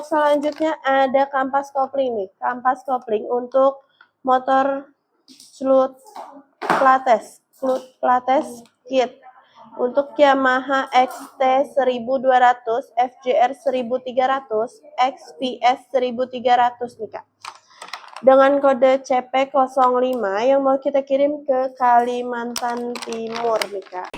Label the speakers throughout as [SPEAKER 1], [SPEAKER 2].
[SPEAKER 1] selanjutnya ada kampas kopling nih. Kampas kopling untuk motor Slut Plates kit. Untuk Yamaha XT 1200, FJR 1300, XPS 1300 nih Kak. Dengan kode CP05 yang mau kita kirim ke Kalimantan Timur nih Kak.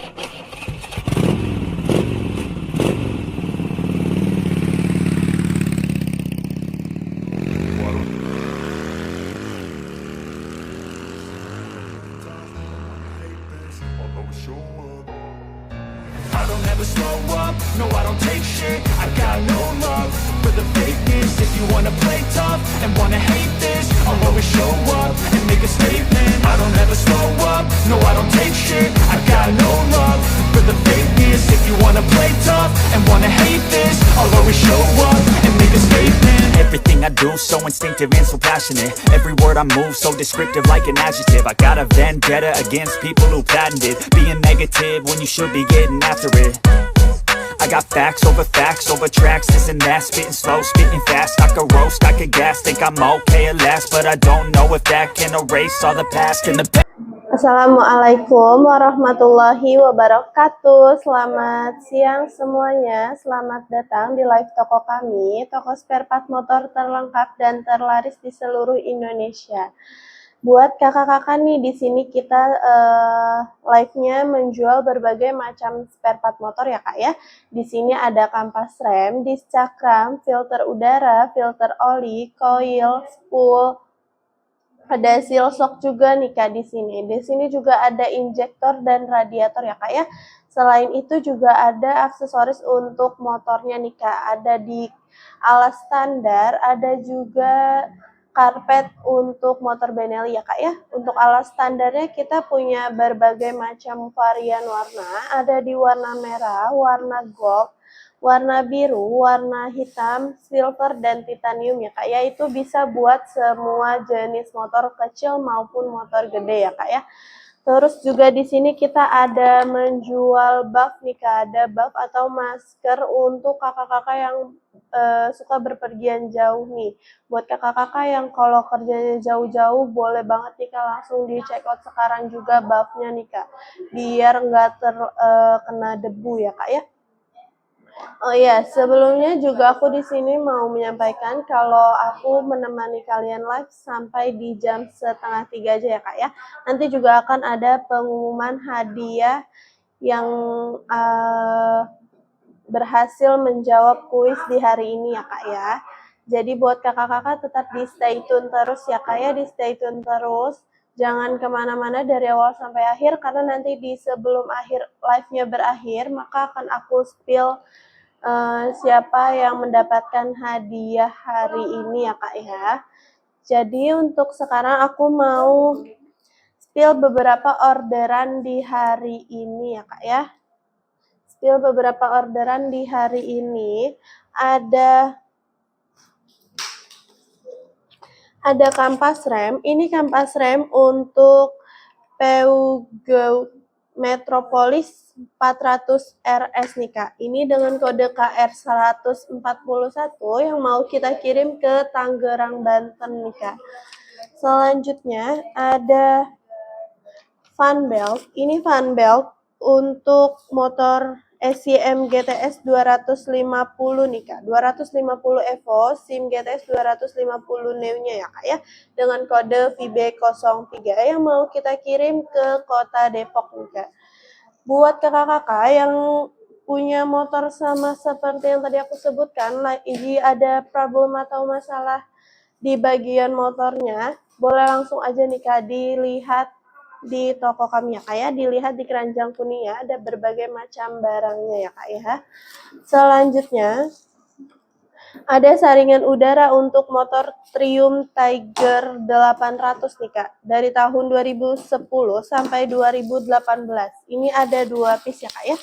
[SPEAKER 2] I don't ever slow up, no I don't take shit. I got no love for the fakeness. If you wanna play tough and wanna hate this, I'll always show up and make a statement. I don't ever slow up, no I don't take shit. I got no love for the fakeness. If you wanna play tough and wanna hate this, I'll always show up and make a statement. Everything I do so instinctive and so passionate. Every word I move so descriptive like an adjective. I got a vendetta against people who patented being negative when you should be getting after it. I got facts over tracks, this and that. Spitting slow, spitting fast. I could roast, I could gas. Think I'm okay at last, but I don't know if that can erase all the past and the past.
[SPEAKER 1] Assalamualaikum warahmatullahi wabarakatuh. Selamat siang semuanya. Selamat datang di live toko kami, toko spare part motor terlengkap dan terlaris di seluruh Indonesia. Buat kakak-kakak nih, di sini kita live-nya menjual berbagai macam spare part motor ya Kak ya. Di sini ada kampas rem, disc cakram, filter udara, filter oli, coil, spool. Ada seal shock juga nih Kak di sini. Di sini juga ada injektor dan radiator ya Kak ya. Selain itu juga ada aksesoris untuk motornya nih Kak. Ada di alas standar, ada juga karpet untuk motor Benelli ya Kak ya. Untuk alas standarnya kita punya berbagai macam varian warna. Ada di warna merah, warna gold, warna biru, warna hitam, silver, dan titanium ya Kak ya. Itu bisa buat semua jenis motor kecil maupun motor gede ya Kak ya. Terus juga di sini kita ada menjual buff nih Kak. Ada buff atau masker untuk kakak-kakak yang suka berpergian jauh nih. Buat kakak-kakak yang kalau kerjanya jauh-jauh boleh banget nih Kak, langsung di check out sekarang juga buffnya nih Kak. Biar nggak terkena debu ya Kak ya. Oh iya, sebelumnya juga aku di sini mau menyampaikan kalau aku menemani kalian live sampai di jam 2:30 aja ya Kak ya. Nanti juga akan ada pengumuman hadiah yang berhasil menjawab kuis di hari ini ya Kak ya. Jadi buat kakak-kakak tetap di stay tune terus ya Kak ya, di stay tune terus. Jangan kemana-mana dari awal sampai akhir, karena nanti di sebelum live-nya berakhir, maka akan aku spill siapa yang mendapatkan hadiah hari ini ya Kak ya. Jadi untuk sekarang aku mau spill beberapa orderan di hari ini ya Kak ya. Spill beberapa orderan di hari ini. Ada kampas rem. Ini kampas rem untuk Peugeot Metropolis 400 RS nih Kak. Ini dengan kode KR141 yang mau kita kirim ke Tangerang, Banten nih Kak. Selanjutnya ada fan belt. Ini fan belt untuk motor SYM GTS 250 nih Kak. 250 Evo SIM GTS 250 Neo-nya ya Kak ya. Dengan kode VB03 yang mau kita kirim ke kota Depok nih Kak. Buat kakak-kakak yang punya motor sama seperti yang tadi aku sebutkan, lagi ada problem atau masalah di bagian motornya, boleh langsung aja nih Kak dilihat di toko kami ya Kak ya, dilihat di keranjang kuning ya, ada berbagai macam barangnya ya Kak ya. Selanjutnya ada saringan udara untuk motor Triumph Tiger 800 nih Kak, dari tahun 2010 sampai 2018. Ini ada 2 piece ya Kak ya,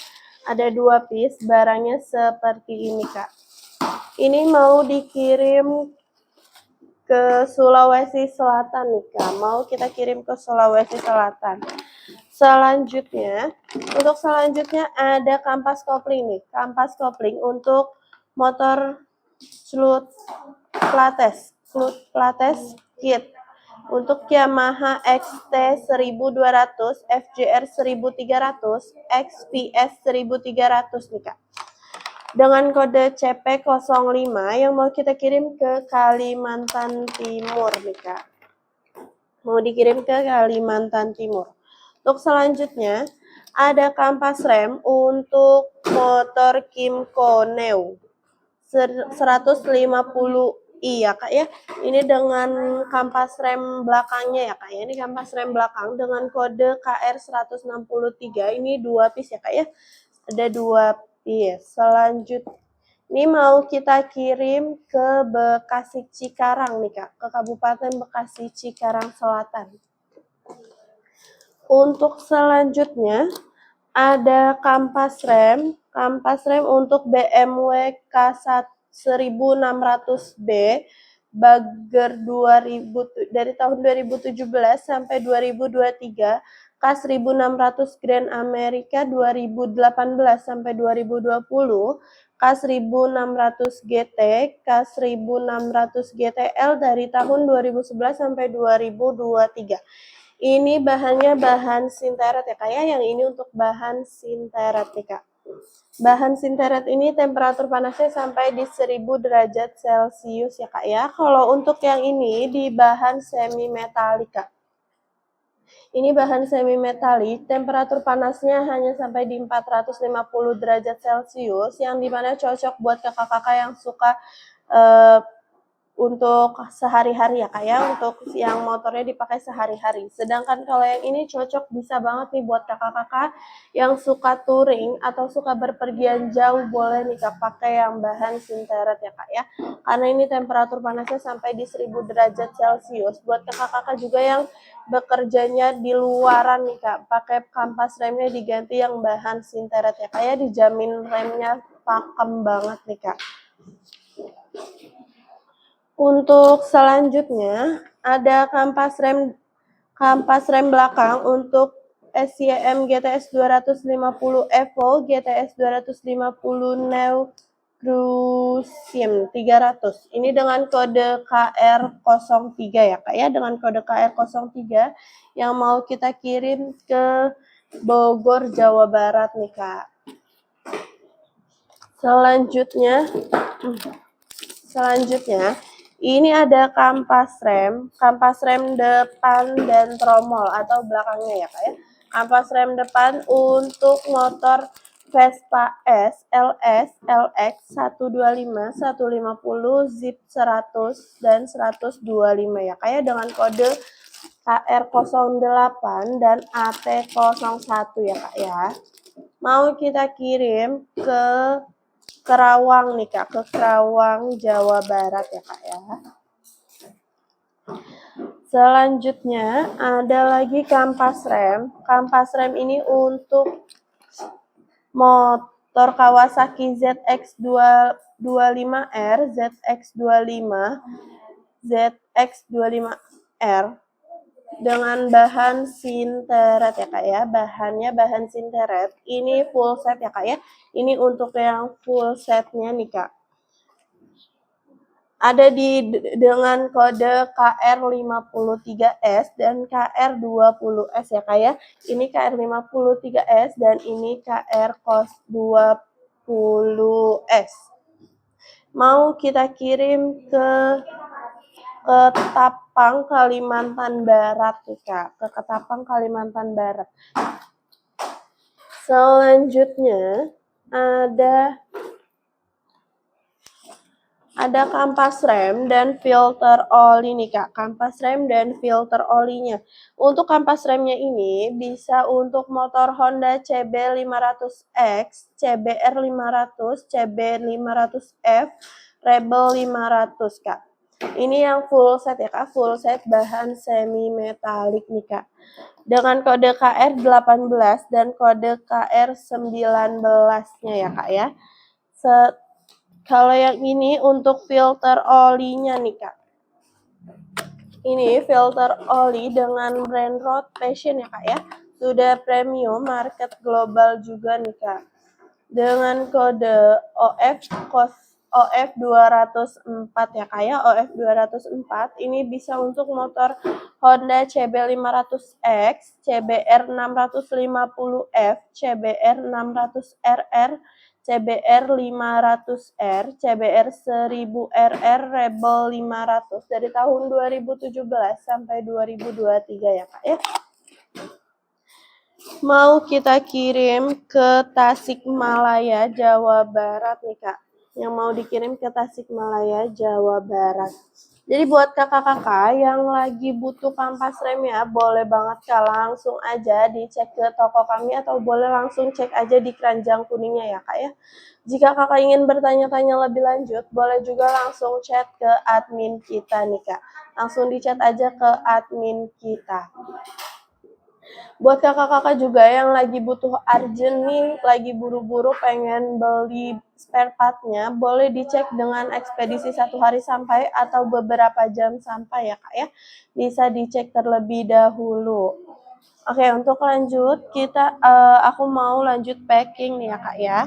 [SPEAKER 1] ada 2 piece, barangnya seperti ini Kak. Ini mau dikirim ke Sulawesi Selatan nih Kak, mau kita kirim ke Sulawesi Selatan. Selanjutnya ada kampas kopling nih, kampas kopling untuk motor Fluat Kit. Untuk Yamaha XT 1200, FJR 1300, XPS 1300 nih Kak. Dengan kode CP05 yang mau kita kirim ke Kalimantan Timur nih Kak. Mau dikirim ke Kalimantan Timur. Untuk selanjutnya ada kampas rem untuk motor Kymco Neo 150i ya Kak ya. Ini dengan kampas rem belakangnya ya Kak ya. Ini kampas rem belakang dengan kode KR163. Ini 2 piece ya Kak ya. Ada 2 piece. Selanjutnya ini mau kita kirim ke Bekasi Cikarang nih Kak, ke Kabupaten Bekasi Cikarang Selatan. Untuk selanjutnya ada kampas rem untuk BMW K1600B Bagger 2000 dari tahun 2017 sampai 2023, K1600 Grand America 2018 sampai 2020, K1600 GT, K1600 GTL dari tahun 2011 sampai 2023. Ini bahannya bahan sinteret ya Kak ya, yang ini untuk bahan sinteret nih Kak. Bahan sinteret ini temperatur panasnya sampai di 1000 derajat Celcius ya Kak ya. Kalau untuk yang ini di bahan semi metalik Kak. Ini bahan semi metalik, temperatur panasnya hanya sampai di 450 derajat Celcius, yang dimana cocok buat kakak-kakak yang suka untuk sehari-hari ya Kak ya, untuk yang motornya dipakai sehari-hari. Sedangkan kalau yang ini cocok bisa banget nih buat kakak-kakak yang suka touring atau suka berpergian jauh, boleh nih Kak pakai yang bahan sinteret ya Kak ya. Karena ini temperatur panasnya sampai di 1000 derajat Celcius. Buat kakak-kakak juga yang bekerjanya di luaran nih Kak, pakai kampas remnya diganti yang bahan sinteret ya Kak ya, dijamin remnya pakem banget nih Kak. Untuk selanjutnya ada kampas rem belakang untuk SYM GTS 250 Evo, GTS 250 Neo Cruisim 300. Ini dengan kode KR03 ya Kak ya, dengan kode KR03 yang mau kita kirim ke Bogor, Jawa Barat nih Kak. Selanjutnya ini ada kampas rem depan dan tromol atau belakangnya ya Kak ya. Kampas rem depan untuk motor Vespa S, LS, LX 125, 150, Zip 100 dan 125 ya Kak ya, dengan kode KR08 dan AT01 ya Kak ya. Mau kita kirim ke Kerawang nih Kak, ke Kerawang, Jawa Barat ya Kak ya. Selanjutnya ada lagi kampas rem. Kampas rem ini untuk motor Kawasaki ZX25R, ZX25, ZX25R dengan bahan sinteret ya Kak ya. Bahannya bahan sinteret. Ini full set ya Kak ya. Ini untuk yang full setnya nih Kak. Ada dengan kode KR53S dan KR20S ya Kak ya. Ini KR53S dan ini KR20S. Mau kita kirim ke Ketapang, Kalimantan Barat nih Kak. Ke Ketapang, Kalimantan Barat. Selanjutnya ada kampas rem dan filter oli nih Kak. Kampas rem dan filter olinya. Untuk kampas remnya ini bisa untuk motor Honda CB500X, CBR500, CB500F, Rebel 500 Kak. Ini yang full set ya Kak, full set bahan semi metalik nih Kak. Dengan kode KR18 dan kode KR19-nya ya Kak ya. Kalau yang ini untuk filter olinya nih Kak. Ini filter oli dengan brand Road Passion ya Kak ya. Sudah premium, market global juga nih Kak. Dengan kode OF OF 204 ya Kak ya. OF 204 ini bisa untuk motor Honda CB 500X, CBR 650F, CBR 600RR, CBR 500R, CBR 1000RR, Rebel 500 dari tahun 2017 sampai 2023 ya Kak ya. Mau kita kirim ke Tasikmalaya, Jawa Barat nih Kak. Yang mau dikirim ke Tasikmalaya, Jawa Barat. Jadi buat kakak-kakak yang lagi butuh kampas rem ya, boleh banget Kak, langsung aja dicek ke toko kami atau boleh langsung cek aja di keranjang kuningnya ya Kak ya. Jika kakak ingin bertanya-tanya lebih lanjut, boleh juga langsung chat ke admin kita nih Kak. Langsung di-chat aja ke admin kita. Buat kakak-kakak juga yang lagi butuh urgent nih, lagi buru-buru pengen beli spare partnya, boleh dicek dengan ekspedisi 1 hari sampai atau beberapa jam sampai ya Kak ya. Bisa dicek terlebih dahulu. Oke, untuk lanjut aku mau lanjut packing nih ya Kak ya.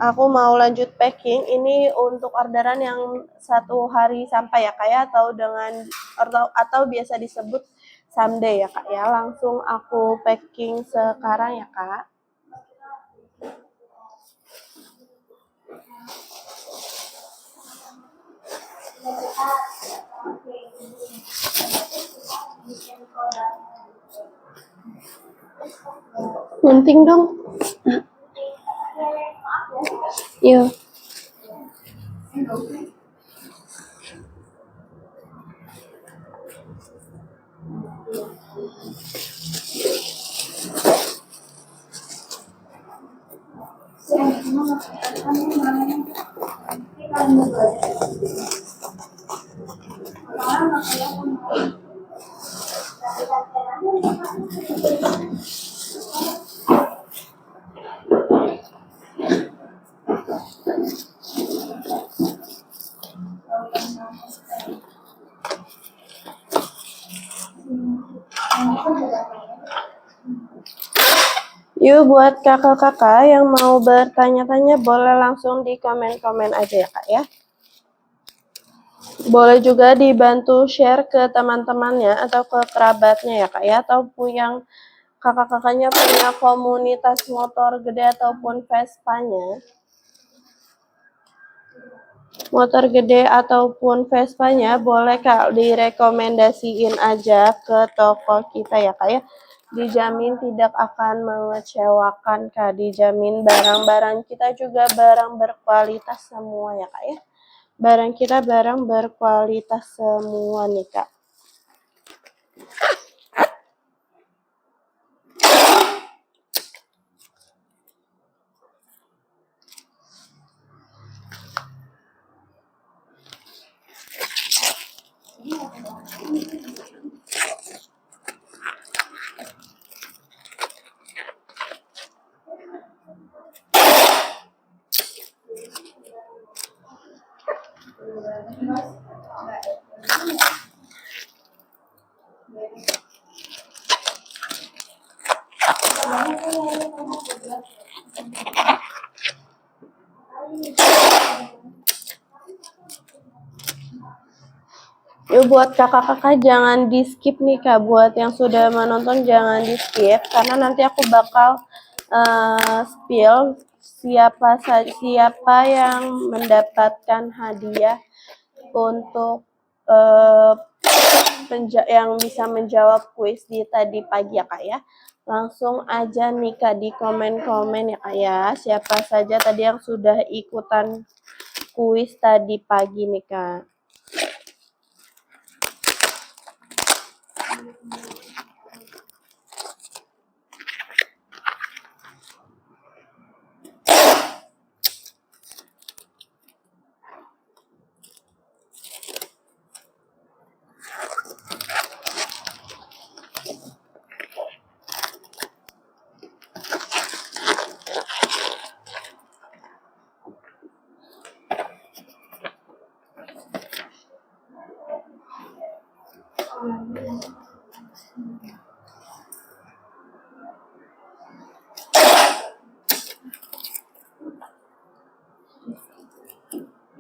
[SPEAKER 1] Aku mau lanjut packing ini untuk orderan yang 1 hari sampai ya Kak ya, atau biasa disebut someday ya Kak ya. Langsung aku packing sekarang ya Kak. Gunting dong. Iya. Yuk buat kakak-kakak yang mau bertanya-tanya boleh langsung di komen-komen aja ya Kak ya. Boleh juga dibantu share ke teman-temannya atau ke kerabatnya ya Kak ya, ataupun yang kakak-kakaknya punya komunitas motor gede ataupun Vespa-nya. Motor gede ataupun Vespa-nya boleh Kak direkomendasiin aja ke toko kita ya Kak ya. Dijamin tidak akan mengecewakan Kak, dijamin barang-barang kita juga barang berkualitas semua ya Kak ya. Barang kita barang berkualitas semua nih Kak. Yuk buat kakak-kakak jangan di skip nih Kak, buat yang sudah menonton jangan di skip karena nanti aku bakal spill siapa yang mendapatkan hadiah untuk yang bisa menjawab kuis di tadi pagi ya Kak ya. Langsung aja nih Kak di komen-komen ya Kak ya, siapa saja tadi yang sudah ikutan kuis tadi pagi nih Kak.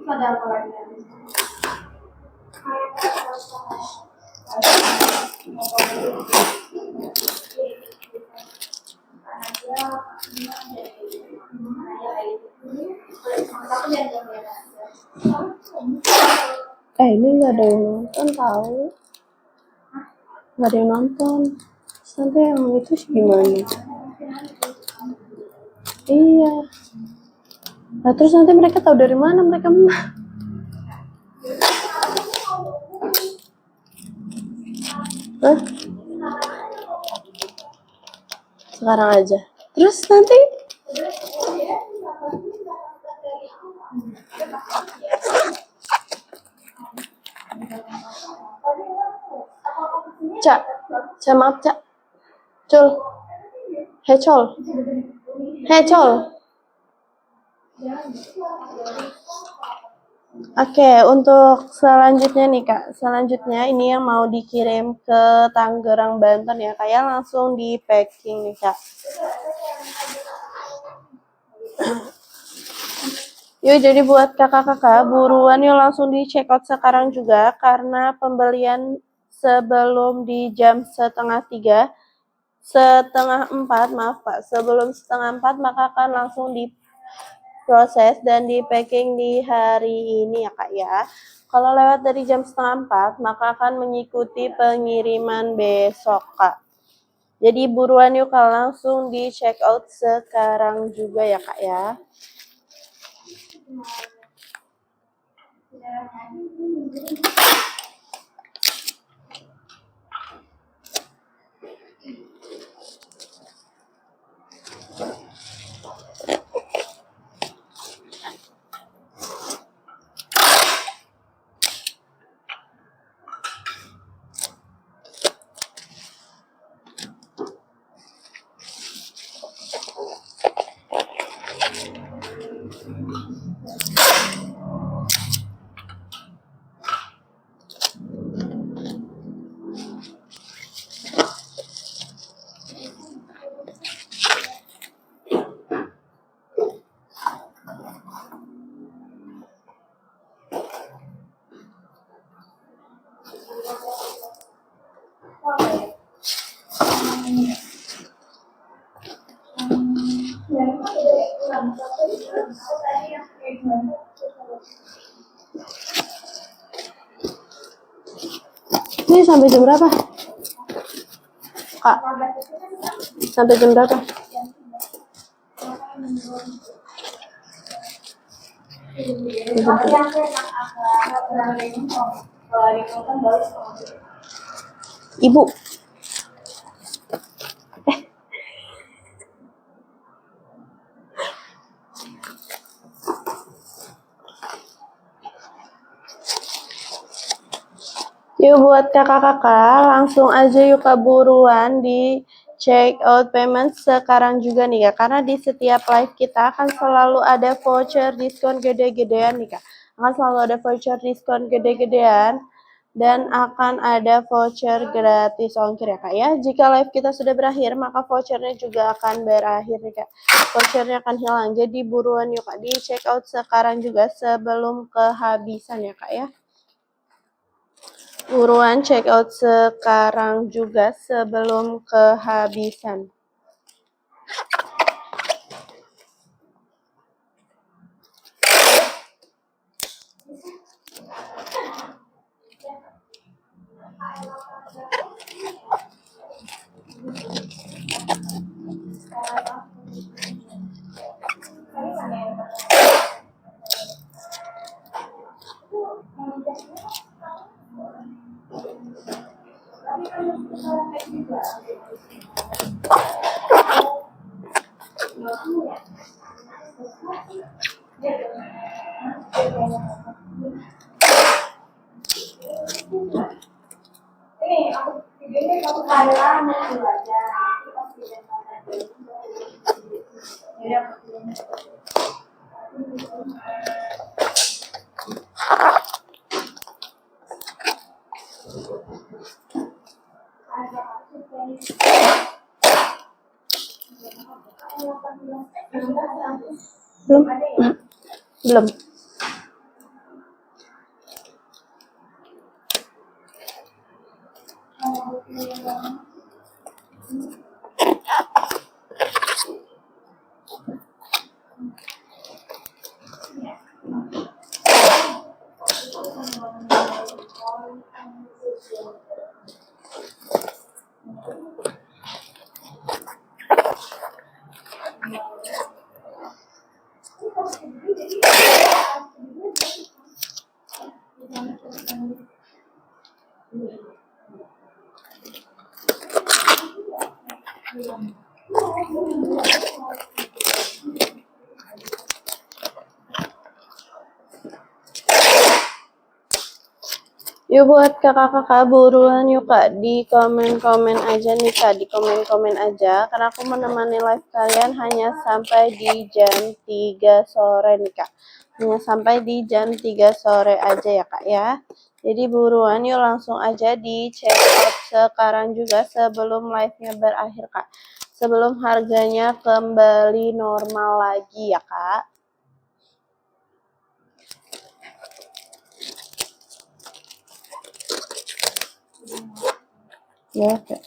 [SPEAKER 1] Ini nggak ada yang nonton tahu, nggak ada yang nonton. Nanti yang itu gimana? Iya. Nah terus nanti mereka tahu dari mana mereka menang? Hah? Sekarang aja. Terus nanti Cak, maaf Cak. Cul. Hecol. Oke, untuk selanjutnya nih Kak. Selanjutnya ini yang mau dikirim ke Tangerang, Banten ya Kak ya. Langsung di packing nih Kak. Yuk, jadi buat kakak-kakak, buruan yuk langsung di check out sekarang juga. Karena pembelian sebelum di jam setengah 4, sebelum setengah 4 maka akan langsung diproses dan di packing di hari ini ya Kak ya. Kalau lewat dari jam setengah 4 maka akan mengikuti pengiriman besok Kak. Jadi buruan yuk Kak, langsung di check out sekarang juga ya Kak ya. Ini sampai jam berapa? Kak, sampai jam berapa? Ibu. Yuk buat kakak-kakak, langsung aja yuk Kak, buruan di check out payment sekarang juga nih Kak. Karena di setiap live kita akan selalu ada voucher diskon gede-gedean nih Kak. Akan selalu ada voucher diskon gede-gedean dan akan ada voucher gratis ongkir ya Kak ya. Jika live kita sudah berakhir, maka vouchernya juga akan berakhir nih Kak. Vouchernya akan hilang. Jadi buruan yuk Kak, di check out sekarang juga sebelum kehabisan ya Kak ya. Buruan check out sekarang juga sebelum kehabisan. Belum. Yuk buat kakak-kakak buruan yuk kak, di komen-komen aja nih kak, di komen-komen aja, karena aku menemani live kalian hanya sampai di jam 3 sore nih kak, hanya sampai di jam 3 sore aja ya kak ya. Jadi buruan yuk langsung aja di check out sekarang juga sebelum live-nya berakhir kak, sebelum harganya kembali normal lagi ya kak. Ya kak.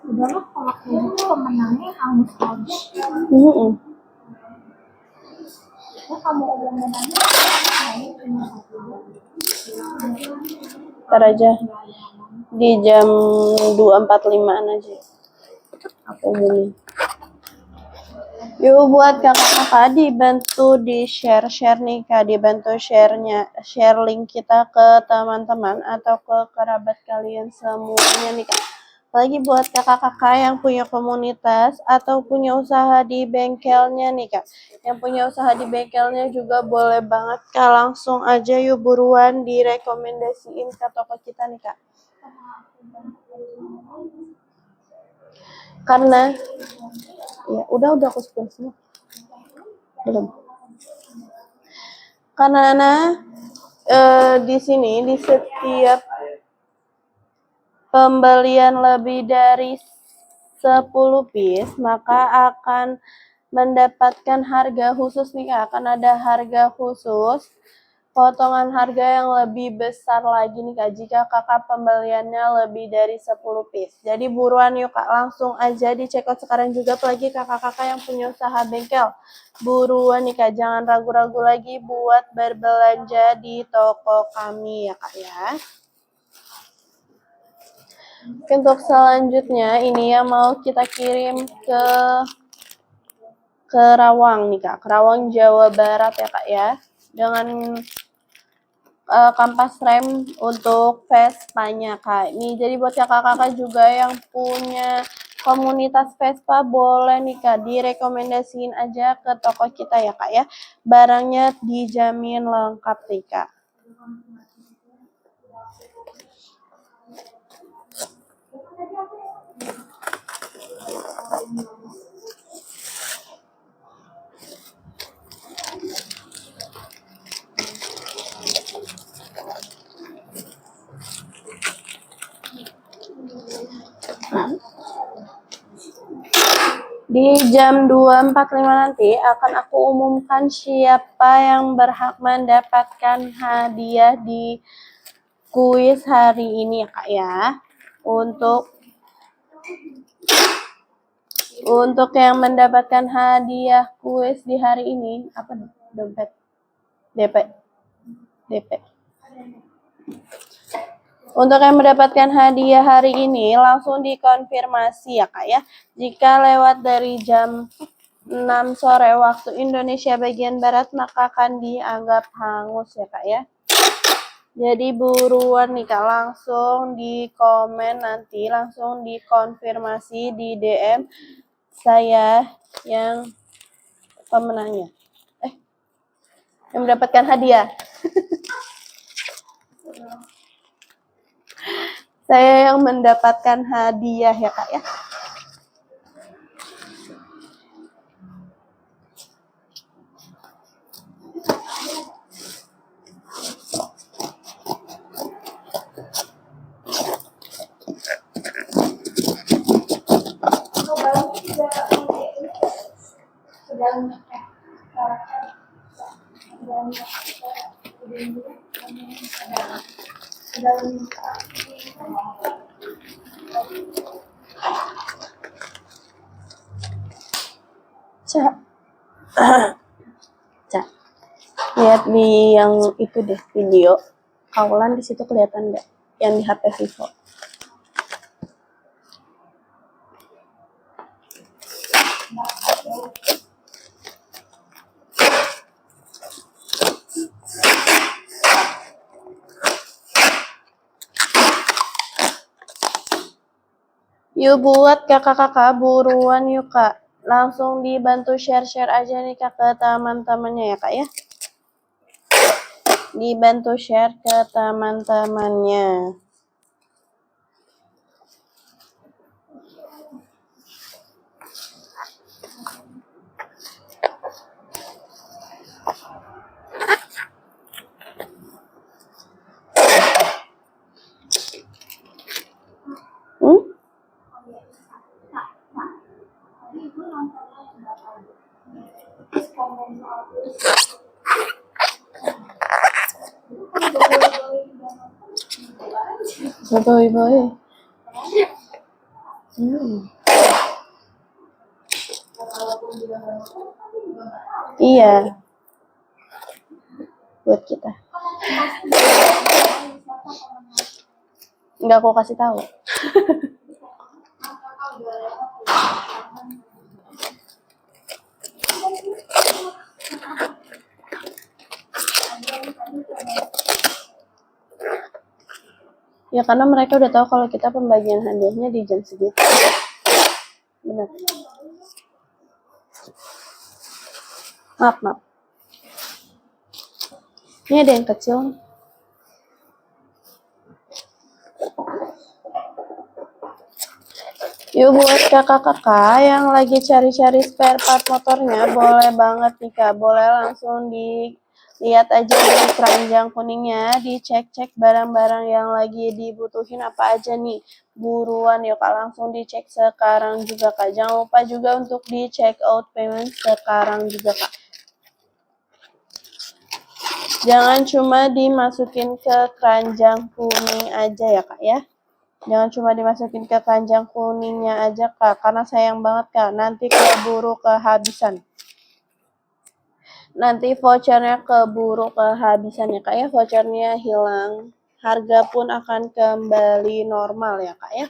[SPEAKER 3] Udahlah kalau kayak gitu pemenangnya hangus aja. Ya kamu udah menangnya cuma satu.
[SPEAKER 1] Ntar aja di jam 2.45 aja aku umumin. Yuk buat kakak-kakak dibantu di share nih kak, dibantu share link kita ke teman-teman atau ke kerabat kalian semuanya nih kak. Apalagi buat kakak-kakak yang punya komunitas atau punya usaha di bengkelnya nih kak, yang punya usaha di bengkelnya juga boleh banget kak, langsung aja yuk buruan direkomendasiin ke toko kita nih kak. Karena ya udah aku spill semua belum, karena di sini di setiap pembelian lebih dari 10 piece maka akan mendapatkan harga khusus nih kak, akan ada harga khusus, potongan harga yang lebih besar lagi nih kak jika kakak pembeliannya lebih dari 10 piece. Jadi buruan yuk kak, langsung aja di check out sekarang juga, apalagi kakak-kakak yang punya usaha bengkel. Buruan nih kak, jangan ragu-ragu lagi buat berbelanja di toko kami ya kak ya. Untuk selanjutnya ini yang mau kita kirim ke Kerawang nih kak, Kerawang Jawa Barat ya kak ya, dengan kampas rem untuk Vespa-nya kak. Ini jadi buat kakak-kakak juga yang punya komunitas Vespa boleh nih kak, direkomendasiin aja ke toko kita ya kak ya, barangnya dijamin lengkap nih kak. Di jam 2.45 nanti akan aku umumkan siapa yang berhak mendapatkan hadiah di kuis hari ini ya kak ya. Untuk yang mendapatkan hadiah kuis di hari ini, apa dompet? DP. Untuk yang mendapatkan hadiah hari ini langsung dikonfirmasi ya kak ya. Jika lewat dari jam 6 sore waktu Indonesia bagian Barat maka akan dianggap hangus ya kak ya. Jadi buruan nih Kak, langsung di komen nanti, langsung dikonfirmasi di DM saya yang pemenangnya. Yang mendapatkan hadiah. Saya yang mendapatkan hadiah ya Kak ya. Cak. Cak. Lihat di yang itu deh video. Kaulan di situ kelihatan nggak? Yang di HP Vivo. Yuk buat kakak-kakak buruan yuk Kak. Langsung dibantu share-share aja nih Kak ke teman-temannya ya Kak ya. Dibantu share ke teman-temannya. Boy. Iya. Buat kita. Enggak aku kasih tahu. Ya karena mereka udah tahu kalau kita pembagian hadiahnya di jam segitu. Benar. Maaf. Ini ada yang kecil. Yuk buat kakak-kakak yang lagi cari-cari spare part motornya, boleh banget nih Kak. Boleh langsung dilihat aja di keranjang kuningnya, dicek-cek barang-barang yang lagi dibutuhin apa aja nih. Buruan yuk Kak, langsung dicek sekarang juga Kak. Jangan lupa juga untuk di check out payment sekarang juga Kak. Jangan cuma dimasukin ke keranjang kuning aja ya Kak ya. Jangan cuma dimasukin ke keranjang kuningnya aja Kak, karena sayang banget Kak, nanti keburu kehabisan. Nanti vouchernya keburu kehabisan ya Kak ya, vouchernya hilang. Harga pun akan kembali normal ya Kak ya.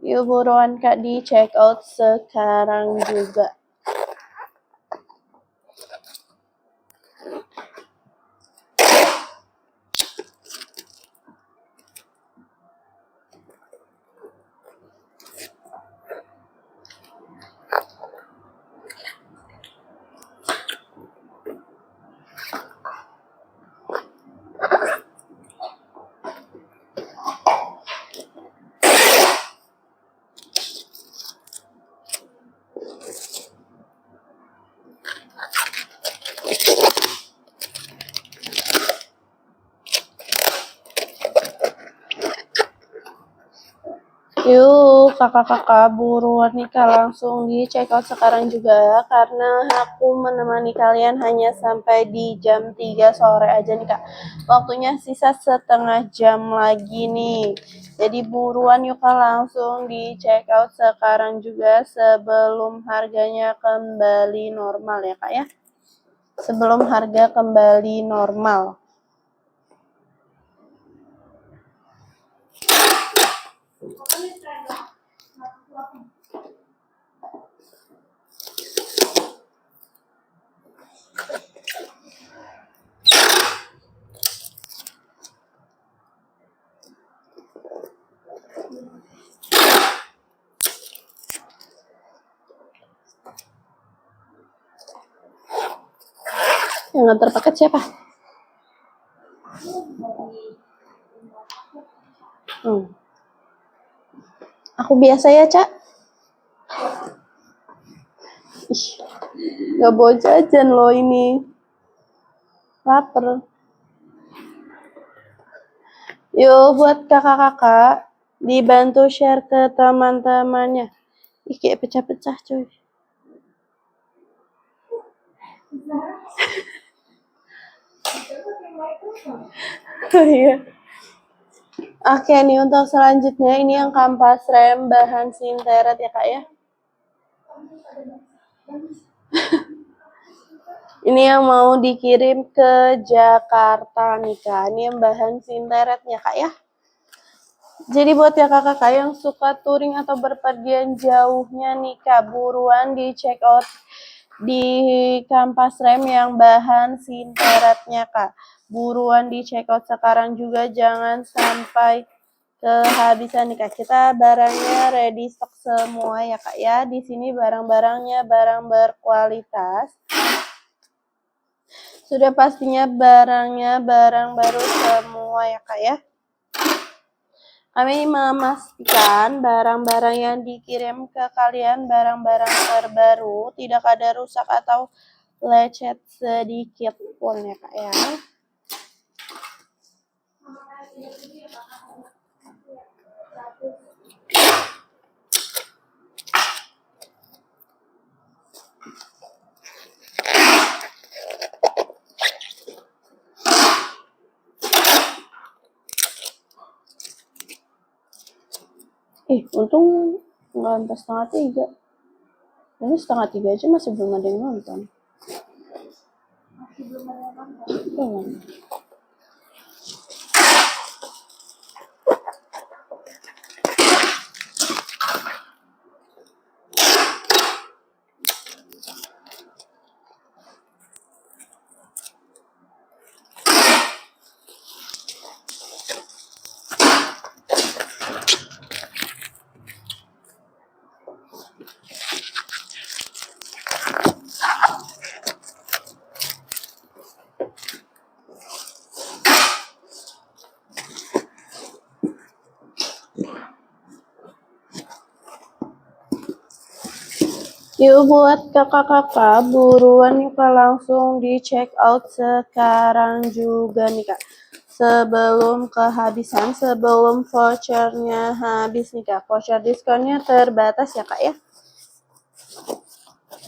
[SPEAKER 1] Yuk buruan Kak, di check out sekarang juga. Yuk kakak-kakak buruan nih Kak, langsung di check out sekarang juga, karena aku menemani kalian hanya sampai di jam 3 sore aja nih Kak. Waktunya sisa setengah jam lagi nih. Jadi buruan yuk Kak, langsung di check out sekarang juga sebelum harganya kembali normal ya Kak ya. Sebelum harga kembali normal. Yang ngantar paket siapa? Aku biasa ya, Cak. Ih, gak bawa jajan loh ini. Laper. Yuk buat kakak-kakak dibantu share ke teman-temannya. Ih, kayak pecah-pecah cuy. Iya. Oke nih untuk selanjutnya ini yang kampas rem bahan sinteret ya kak ya. Ini yang mau dikirim ke Jakarta nih kak. Ini yang bahan sinteretnya kak ya. Jadi buat ya kakak-kakak yang suka touring atau berpergian jauhnya nih kak, buruan di check out di kampas rem yang bahan sinteretnya kak. Buruan di check out sekarang juga, jangan sampai kehabisan nih kak. Kita barangnya ready stock semua ya kak ya. Di sini barang-barangnya barang berkualitas. Sudah pastinya barangnya barang baru semua ya kak ya. Kami memastikan barang-barang yang dikirim ke kalian barang-barang terbaru, tidak ada rusak atau lecet sedikit pun ya kak ya. Untung nggak sampai 2:30. Ini 2:30 aja masih belum ada yang nonton. Belum. Yuk buat kakak-kakak buruan nih kak, langsung di check out sekarang juga nih kak. Sebelum kehabisan, sebelum vouchernya habis nih kak. Voucher diskonnya terbatas ya kak ya.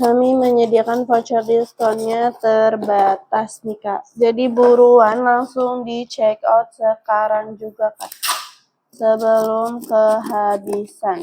[SPEAKER 1] Kami menyediakan voucher diskonnya terbatas nih kak. Jadi buruan langsung di check out sekarang juga kak. Sebelum kehabisan.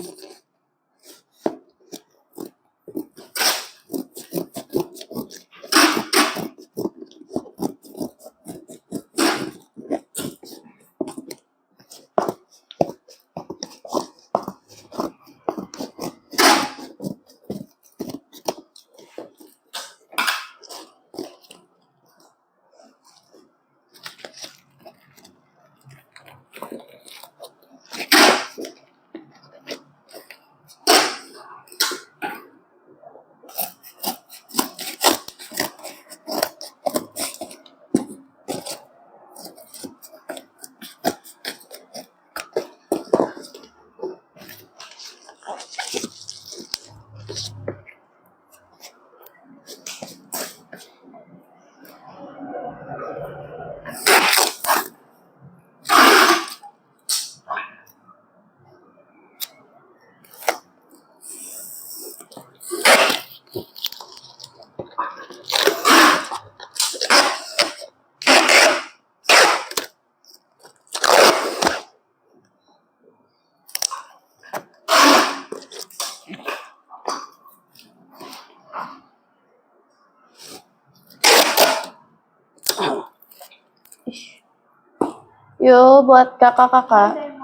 [SPEAKER 1] Yuk buat kakak-kakak.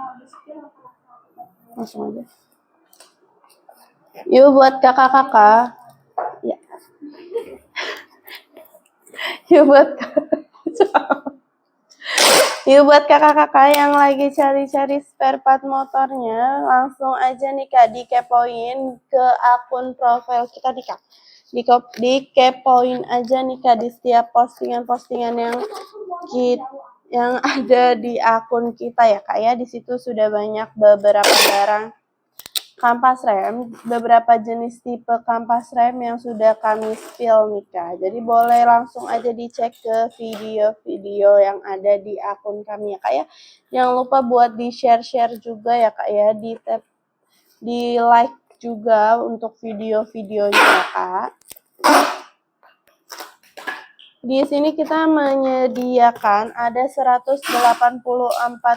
[SPEAKER 1] Langsung aja. Yuk buat kakak-kakak. Ya. Yuk buat Yuk buat kakak-kakak yang lagi cari-cari spare part motornya, langsung aja nih kak dikepoin ke akun profil kita nih kak. dikepoin aja nih Kak di setiap postingan-postingan yang ada di akun kita ya Kak ya. Di situ sudah banyak beberapa barang kampas rem, beberapa jenis tipe kampas rem yang sudah kami spill nih Kak. Jadi boleh langsung aja dicek ke video-video yang ada di akun kami ya Kak ya. Jangan lupa buat di-share juga ya Kak ya, di like juga untuk video-videonya ya Kak. Di sini kita menyediakan ada 184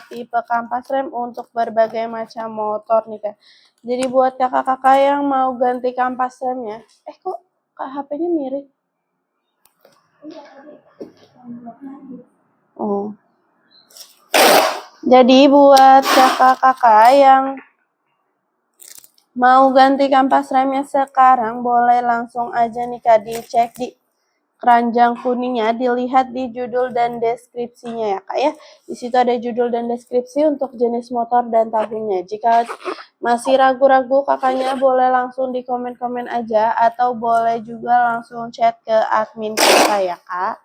[SPEAKER 1] tipe kampas rem untuk berbagai macam motor nih Kak. Jadi buat kakak-kakak yang mau ganti kampas remnya, kok HP-nya mirip? Oh. Jadi buat kakak-kakak yang mau ganti kampas remnya sekarang, boleh langsung aja nih Kak dicek di keranjang kuningnya, dilihat di judul dan deskripsinya ya Kak ya. Di situ ada judul dan deskripsi untuk jenis motor dan tahunnya. Jika masih ragu-ragu kakaknya, boleh langsung di komen-komen aja atau boleh juga langsung chat ke admin kita ya Kak.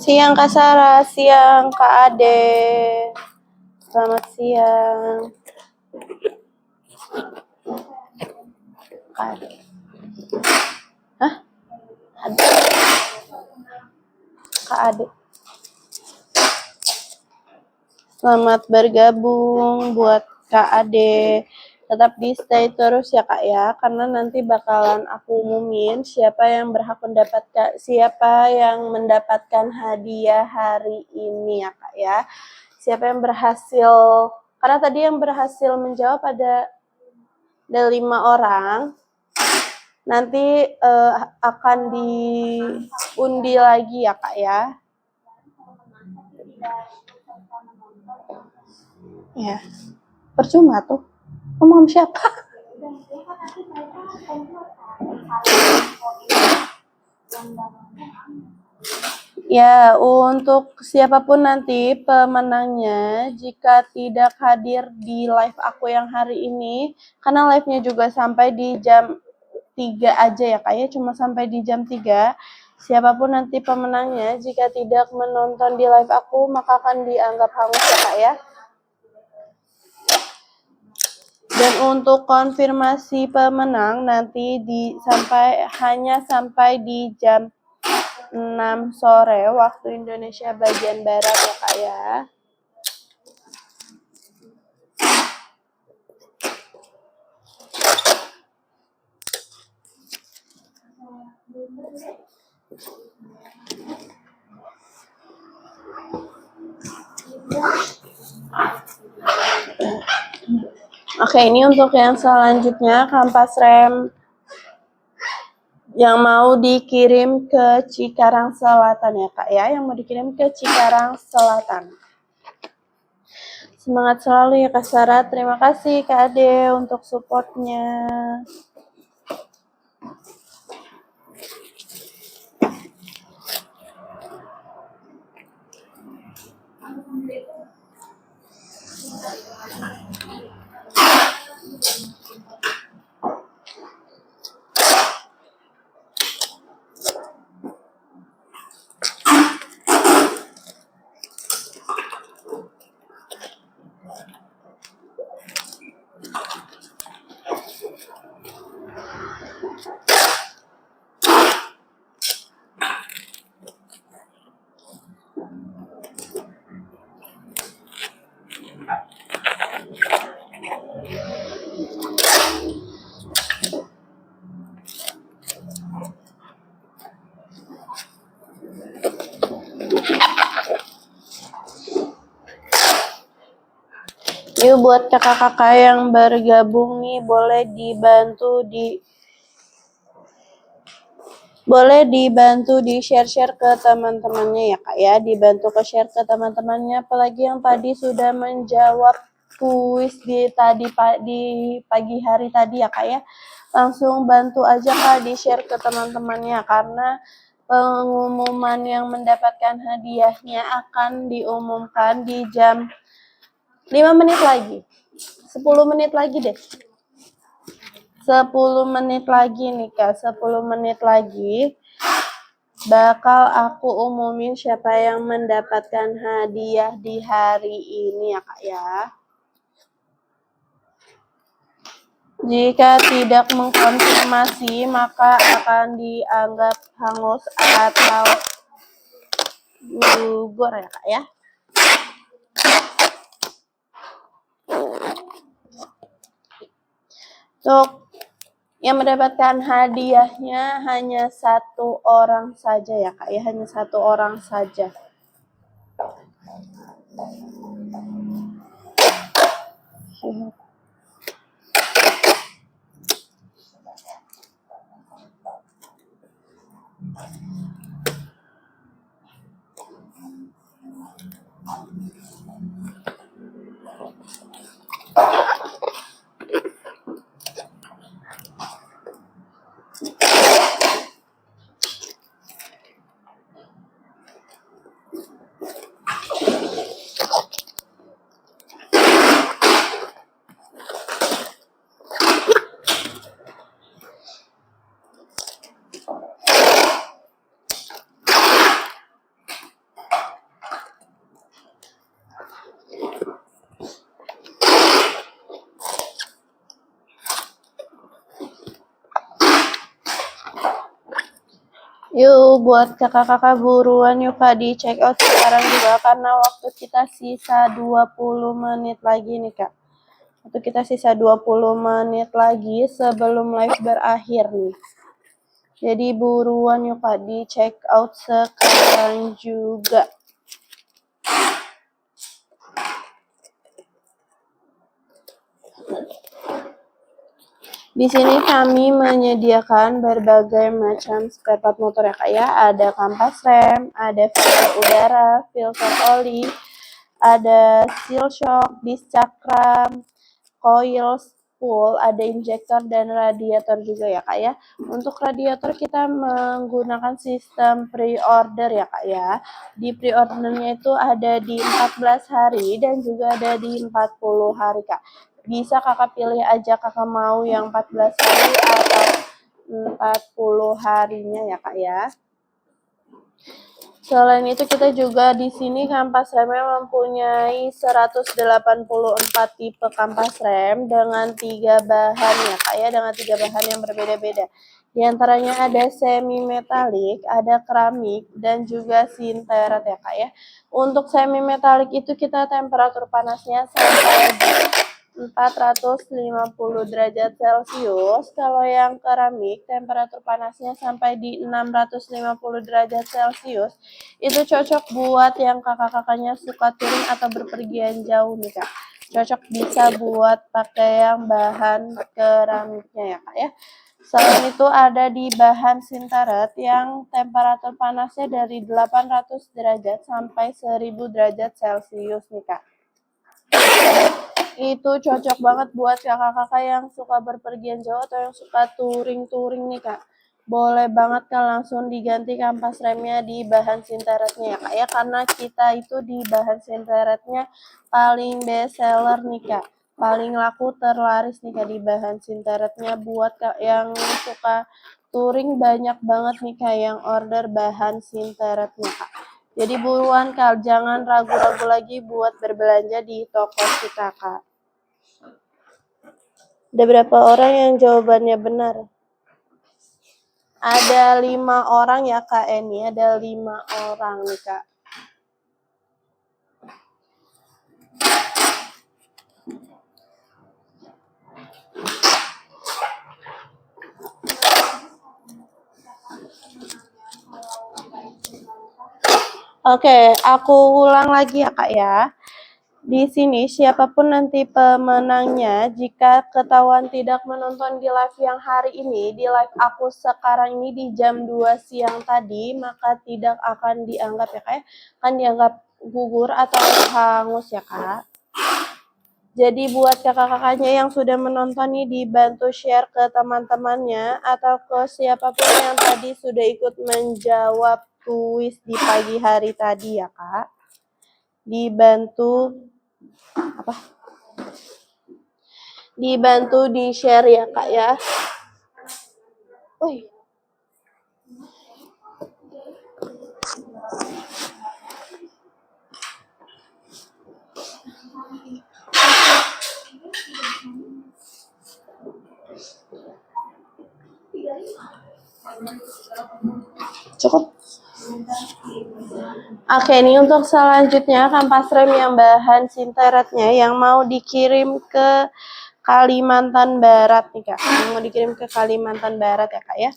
[SPEAKER 1] Siang Kak Sarah, siang Kak Ade. Selamat siang. Kak Ade. Hah? Ade. Kak Ade. Selamat bergabung buat Kak Ade. Tetap di stay terus ya Kak ya, karena nanti bakalan aku umumin siapa yang mendapatkan hadiah hari ini ya Kak ya. Siapa yang berhasil, karena tadi yang berhasil menjawab ada 5 orang. Nanti akan diundi lagi ya Kak ya. Ya, percuma tuh. Ngomong siapa? Ya, untuk siapapun nanti pemenangnya, jika tidak hadir di live aku yang hari ini, karena live-nya juga sampai di jam 3 aja ya Kak ya, cuma sampai di jam 3. Siapapun nanti pemenangnya, jika tidak menonton di live aku, maka akan dianggap hangus ya Kak ya. Dan untuk konfirmasi pemenang nanti hanya sampai di jam 6 sore waktu Indonesia bagian Barat ya Kak ya. Oke, ini untuk yang selanjutnya kampas rem Yang mau dikirim ke Cikarang Selatan ya Kak ya, yang mau dikirim ke Cikarang Selatan. Semangat selalu ya Kak Sarah. Terima kasih Kak Ade untuk supportnya. Yuk buat kakak-kakak yang bergabung nih boleh dibantu di share-share ke teman-temannya ya Kak ya, dibantu ke share ke teman-temannya, apalagi yang tadi sudah menjawab kuis di pagi hari tadi ya Kak ya. Langsung bantu aja Kak di share ke teman-temannya, karena pengumuman yang mendapatkan hadiahnya akan diumumkan di jam 5 menit lagi, 10 menit lagi deh. 10 menit lagi nih Kak, 10 menit lagi bakal aku umumin siapa yang mendapatkan hadiah di hari ini ya Kak ya. Jika tidak mengkonfirmasi maka akan dianggap hangus atau gugur ya Kak ya. Untuk yang mendapatkan hadiahnya hanya 1 orang saja ya Kak ya, hanya 1 orang saja. Yuk buat kakak-kakak buruan yuk Kak di check out sekarang juga, karena waktu kita sisa 20 menit lagi nih Kak. Waktu kita sisa 20 menit lagi sebelum live berakhir nih. Jadi buruan yuk Kak di check out sekarang juga. Di sini kami menyediakan berbagai macam spare part motor ya Kak ya. Ada kampas rem, ada filter udara, filter oli, ada seal shock, disc cakram, coil spool, ada injektor dan radiator juga ya Kak ya. Untuk radiator kita menggunakan sistem pre-order ya Kak ya. Di pre-ordernya itu ada di 14 hari dan juga ada di 40 hari Kak. Bisa kakak pilih aja kakak mau yang 14 hari atau 40 harinya ya Kak ya. Selain itu kita juga di sini kampas remnya mempunyai 184 tipe kampas rem dengan 3 bahan ya Kak ya, dengan 3 bahan yang berbeda-beda. Di antaranya ada semi metalik, ada keramik dan juga sinteret ya Kak ya. Untuk semi metalik itu kita temperatur panasnya sampai di 450 derajat Celcius. Kalau yang keramik temperatur panasnya sampai di 650 derajat Celcius. Itu cocok buat yang kakak-kakaknya suka touring atau berpergian jauh nih Kak. Cocok bisa buat pakai yang bahan keramiknya ya Kak ya. Selain itu ada di bahan sinteret yang temperatur panasnya dari 800 derajat sampai 1000 derajat Celcius nih Kak. Itu cocok banget buat kakak-kakak yang suka berpergian jauh atau yang suka touring-touring nih Kak. Boleh banget Kak langsung diganti kampas remnya di bahan sinteretnya ya Kak ya, karena kita itu di bahan sinteretnya paling best seller nih Kak. Paling laku terlaris nih Kak di bahan sinteretnya. Buat Kak yang suka touring banyak banget nih Kak yang order bahan sinteretnya Kak. Jadi buruan Kak, jangan ragu-ragu lagi buat berbelanja di toko kita Kak. Ada berapa orang yang jawabannya benar? Ada 5 orang ya Kak Eni, ada 5 orang nih Kak. Oke, aku ulang lagi ya Kak ya. Di sini siapapun nanti pemenangnya, jika ketahuan tidak menonton di live yang hari ini, di live aku sekarang ini di jam 2 siang tadi, maka tidak akan dianggap ya Kak ya, akan dianggap gugur atau hangus ya Kak. Jadi buat kakak-kakaknya yang sudah menonton nih, dibantu share ke teman-temannya atau ke siapapun yang tadi sudah ikut menjawab kuis di pagi hari tadi ya Kak. Dibantu di share ya Kak ya. Wih. Cukup. Oke, ini untuk selanjutnya kampas rem yang bahan sinteretnya yang mau dikirim ke Kalimantan Barat nih Kak. Yang mau dikirim ke Kalimantan Barat ya Kak ya.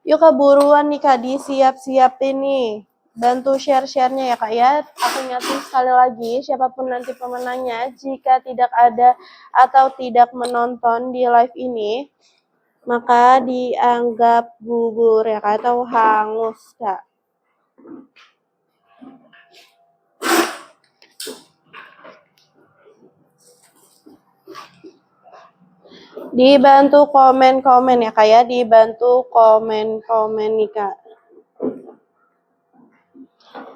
[SPEAKER 1] Yuk Kak, buruan nih Kak, disiap-siapin nih. Bantu share-share-nya ya Kak ya. Aku ingatin sekali lagi, siapapun nanti pemenangnya, jika tidak ada atau tidak menonton di live ini, maka dianggap gugur ya Kak, atau hangus Kak. Dibantu komen-komen ya Kak ya, dibantu komen-komen nih Kak.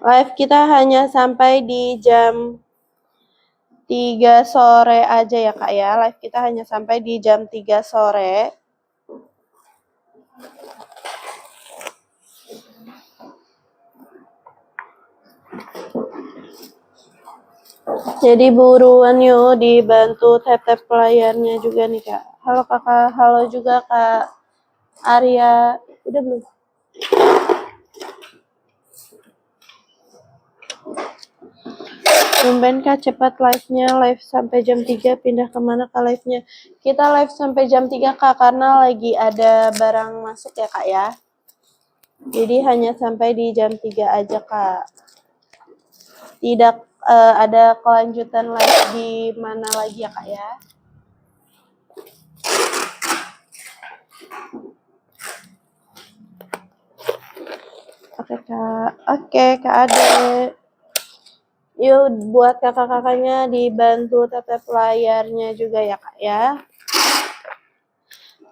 [SPEAKER 1] Live kita hanya sampai di jam 3 sore aja ya Kak ya. Live kita hanya sampai di jam 3 sore. Jadi buruan yuk, dibantu tap-tap layarnya juga nih Kak. Halo Kakak, halo juga Kak Arya. Udah belum? Tumben Kak cepat live-nya, live sampai jam 3, pindah kemana Kak live-nya? Kita live sampai jam 3 Kak, karena lagi ada barang masuk ya Kak ya. Jadi hanya sampai di jam 3 aja Kak. Tidak ada kelanjutan live di mana lagi ya Kak ya. Oke Kak, oke Kak Ade. Yuk buat kakak-kakaknya dibantu tap layarnya juga ya Kak ya.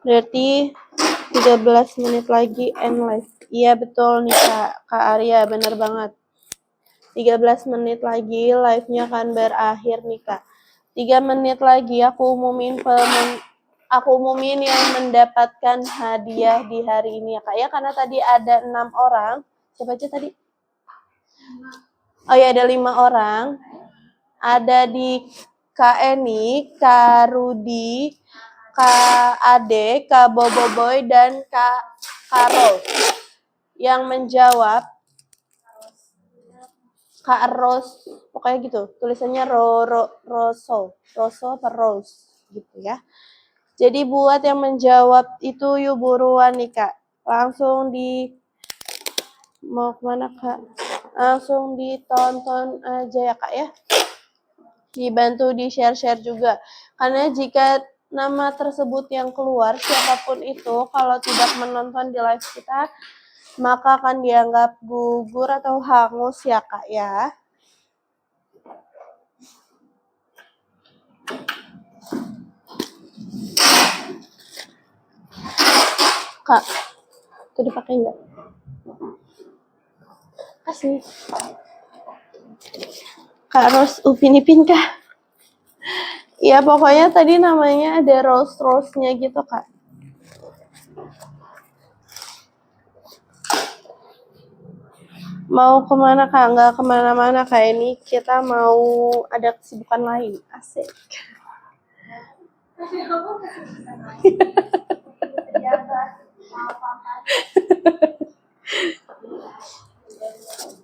[SPEAKER 1] Berarti 13 menit lagi end live. Iya betul nih Kak Arya, bener banget. 13 menit lagi live-nya akan berakhir nih Kak. 3 menit lagi aku umumin yang mendapatkan hadiah di hari ini ya Kak ya, karena tadi ada 6 orang. Siapa aja tadi? Oh ya, ada 5 orang. Ada di Kak Eni, Kak Rudi, Kak Ade, Kak Boboiboy, dan Kak Karol. Yang menjawab Kak Ros, pokoknya gitu. Tulisannya Roso apa Rose gitu ya. Jadi buat yang menjawab itu yuk buruan nih Kak. Langsung mau kemana Kak? Langsung ditonton aja ya Kak ya. Dibantu di share-share juga. Karena jika nama tersebut yang keluar, siapapun itu, kalau tidak menonton di live kita, maka akan dianggap gugur atau hangus ya Kak ya. Kak, itu dipakai nggak? Kasih. Kak Ros Upin Ipin kah? Ya pokoknya tadi namanya ada Rose-nya gitu Kak. Mau kemana Kak? Nggak kemana-mana Kak, ini kita mau ada kesibukan lain. Asik.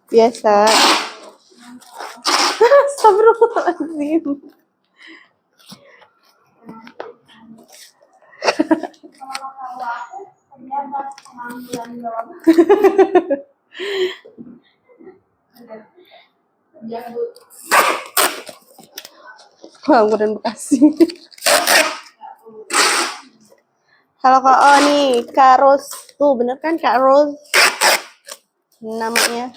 [SPEAKER 1] Biasa. Astagfirullahaladzim. Pengangguran Bekasi. Halo Kak, oh nih Kak Ros. Tuh bener kan Kak Ros namanya.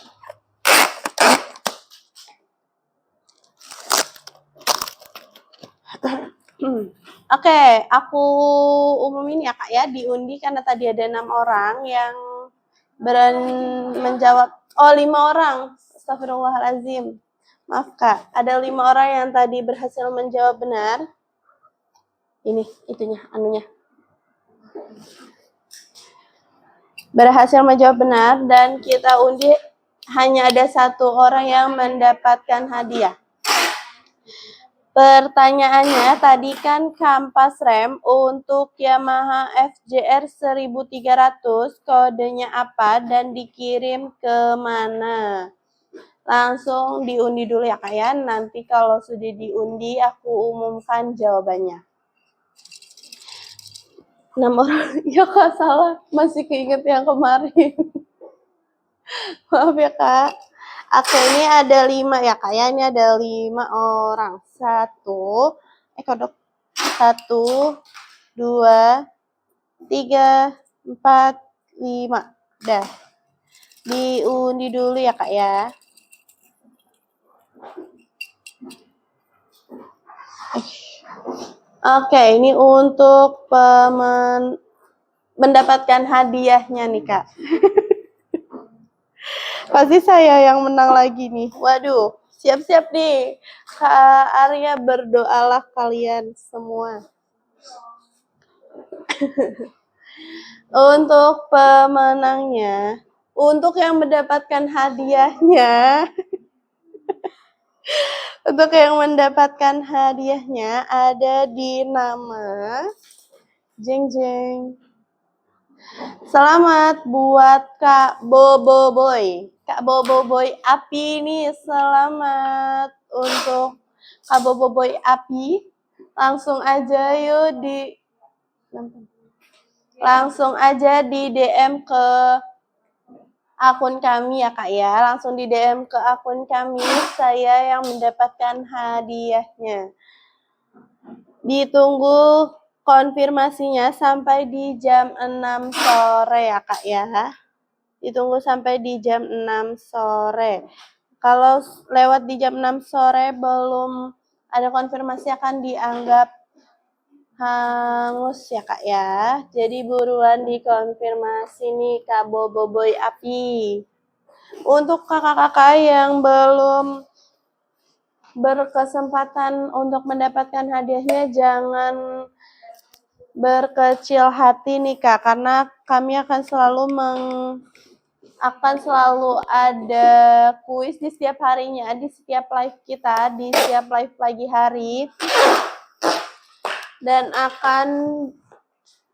[SPEAKER 1] Oke, aku umumin ya Kak ya, diundi karena tadi ada 6 orang yang menjawab. Oh 5 orang, astagfirullahaladzim. Maaf Kak, ada 5 orang yang tadi berhasil menjawab benar. Ini, itunya, anunya. Berhasil menjawab benar dan kita undi hanya ada 1 orang yang mendapatkan hadiah. Pertanyaannya tadi kan kampas rem untuk Yamaha FJR 1300 kodenya apa dan dikirim ke mana? Langsung diundi dulu ya Kak ya. Nanti kalau sudah diundi aku umumkan jawabannya. 6 orang. Ya Kak salah. Masih keinget yang kemarin. Maaf ya Kak. Oke, ini ada 5 ya Kak ya. Ini ada 5 orang. 1, 2, 3, 4, 5. Dah. Diundi dulu ya Kak ya. Oke, ini untuk mendapatkan hadiahnya nih Kak. Pasti saya yang menang lagi nih. Waduh, siap-siap nih. Kak Arya, berdoalah kalian semua. Untuk pemenangnya, untuk yang mendapatkan hadiahnya, untuk yang mendapatkan hadiahnya ada di nama Jeng Jeng. Selamat buat Kak Bobo Boy. Kak Bobo Boy Api nih, selamat untuk Kak Bobo Boy Api. Langsung aja yuk langsung aja di DM ke akun kami ya Kak ya. Langsung di DM ke akun kami, saya yang mendapatkan hadiahnya. Ditunggu konfirmasinya sampai di jam 6 sore ya Kak ya. Ditunggu sampai di jam 6 sore. Kalau lewat di jam 6 sore belum ada konfirmasi akan dianggap hangus ya Kak ya. Jadi buruan dikonfirmasi nih Kak Bobo Boy Api. Untuk kakak-kakak yang belum berkesempatan untuk mendapatkan hadiahnya, jangan berkecil hati nih Kak, karena kami akan selalu ada kuis di setiap harinya, di setiap live kita, di setiap live pagi hari, dan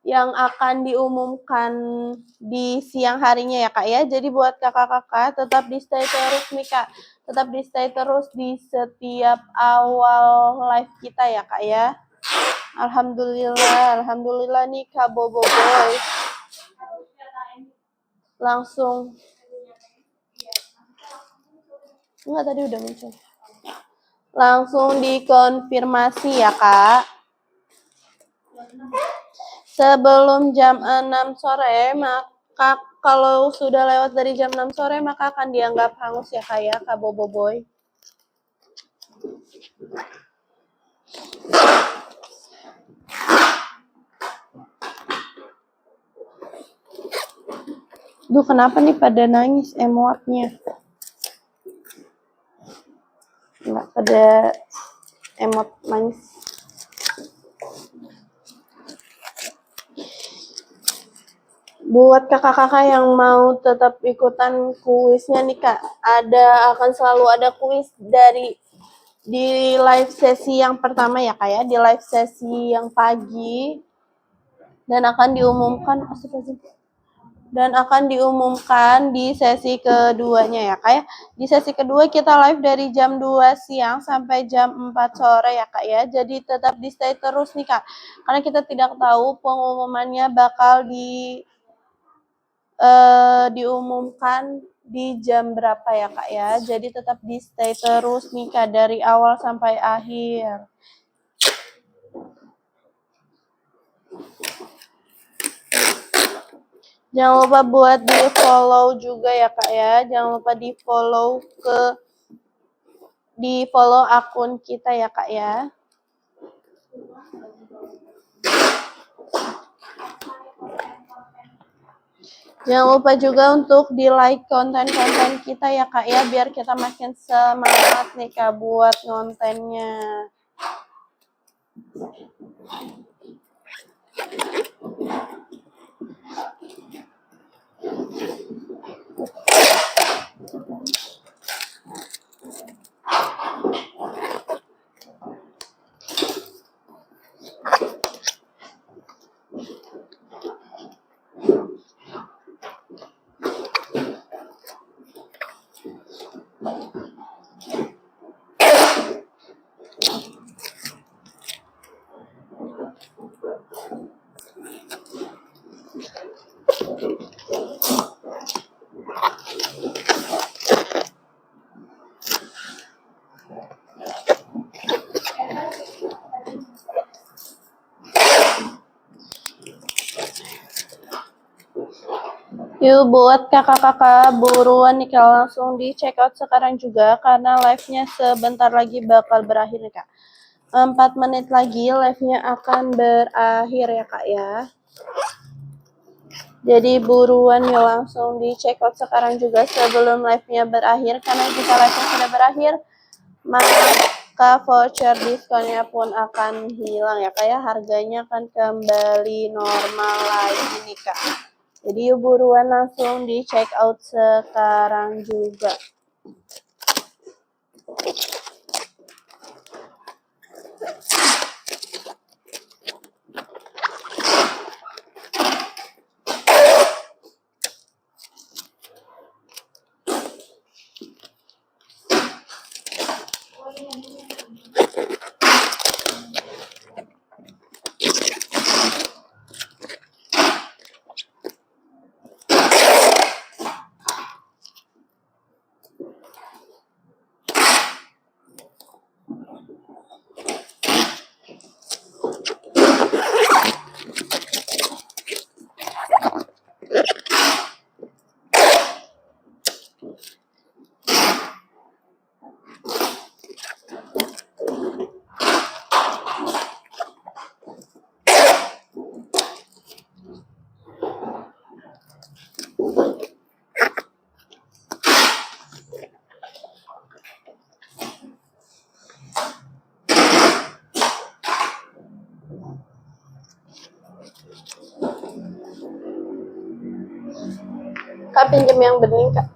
[SPEAKER 1] yang akan diumumkan di siang harinya ya Kak ya. Jadi buat kakak-kakak tetap di stay terus nih Kak, tetap di stay terus di setiap awal live kita ya Kak ya. Alhamdulillah nih Kak Bobo Boy. Langsung. Enggak, tadi udah muncul. Langsung dikonfirmasi ya Kak. Sebelum jam 6 sore, maka kalau sudah lewat dari jam 6 sore, maka akan dianggap hangus ya Kak ya, Kak Boboiboy. Duh, kenapa nih pada nangis emotnya? Enggak pada emot nangis. Buat kakak-kakak yang mau tetap ikutan kuisnya nih Kak, akan selalu ada kuis di live sesi yang pertama ya Kak ya, di live sesi yang pagi, dan akan diumumkan di sesi keduanya ya Kak ya. Di sesi kedua kita live dari jam 2 siang sampai jam 4 sore ya Kak ya. Jadi tetap di stay terus nih Kak. Karena kita tidak tahu pengumumannya bakal diumumkan di jam berapa ya Kak ya. Jadi tetap di stay terus nih Kak dari awal sampai akhir. Jangan lupa buat di follow juga ya Kak ya. Jangan lupa di follow akun kita ya Kak ya. Jangan lupa juga untuk di like konten-konten kita ya Kak ya, biar kita makin semangat nih Kak buat kontennya. Yuk buat kakak-kakak buruan nih Kak, langsung di check out sekarang juga karena live-nya sebentar lagi bakal berakhir nih Kak. 4 menit lagi live-nya akan berakhir ya Kak ya. Jadi buruan yuk langsung di check out sekarang juga sebelum live-nya berakhir, karena jika live-nya sudah berakhir maka voucher diskonnya pun akan hilang ya Kak ya, harganya akan kembali normal lagi nih Kak. Jadi yuk buruan langsung di check out sekarang juga. Kak pinjam yang bening Kak.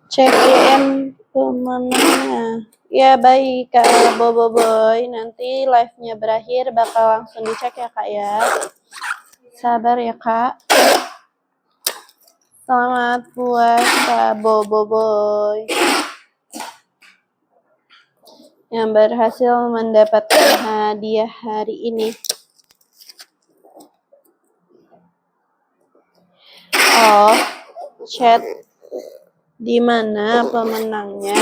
[SPEAKER 1] Cek IM pemenangnya. Ya baik Kak Boboiboy, nanti live-nya berakhir bakal langsung dicek ya Kak ya. Sabar ya Kak. Selamat buat Kak Boboiboy yang berhasil mendapatkan hadiah hari ini. Oh, chat Di mana pemenangnya?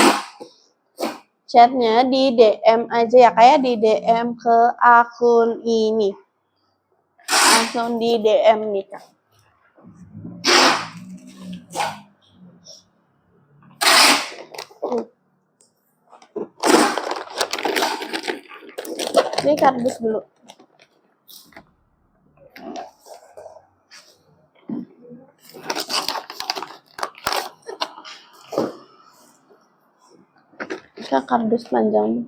[SPEAKER 1] Chatnya di DM aja ya, kayak di DM ke akun ini. Langsung di DM nih Kak. Ini kardus dulu. Kak, kardus panjang.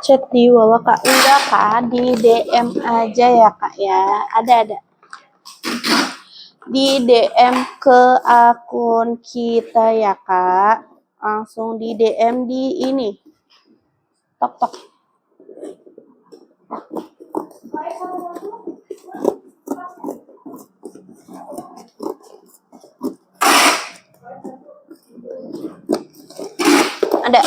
[SPEAKER 1] Chat di bawah Kak. Enggak Kak, di DM aja ya Kak ya. Ada. Di DM ke akun kita ya Kak. Langsung di DM di ini. Tok. Ada.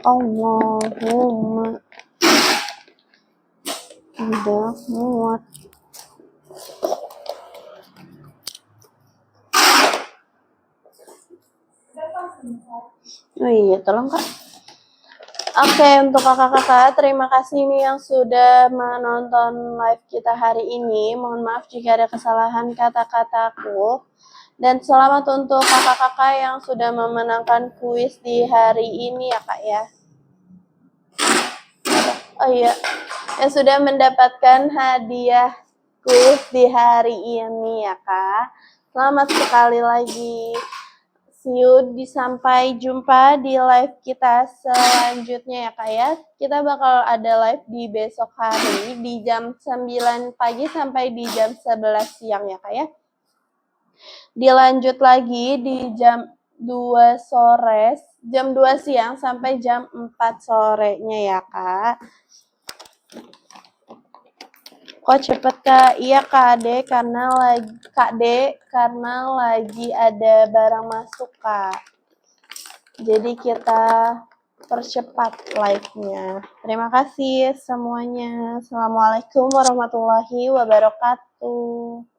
[SPEAKER 1] Allahumma udah muat. Oh iya, tolong Kak. Oke, untuk kakak-kakak, terima kasih nih yang sudah menonton live kita hari ini. Mohon maaf jika ada kesalahan kata-kataku. Dan selamat untuk kakak-kakak yang sudah memenangkan kuis di hari ini ya Kak ya. Oh iya, yang sudah mendapatkan hadiah kuis di hari ini ya Kak. Selamat sekali lagi. See you, sampai jumpa di live kita selanjutnya ya Kak ya. Kita bakal ada live di besok hari di jam 9 pagi sampai di jam 11 siang ya Kak ya. Dilanjut lagi di jam 2 sore, jam 2 siang sampai jam 4 sorenya ya Kak. Kok cepet Kak? Iya Kak D, karena lagi ada barang masuk Kak. Jadi kita percepat live-nya. Terima kasih semuanya. Assalamualaikum warahmatullahi wabarakatuh.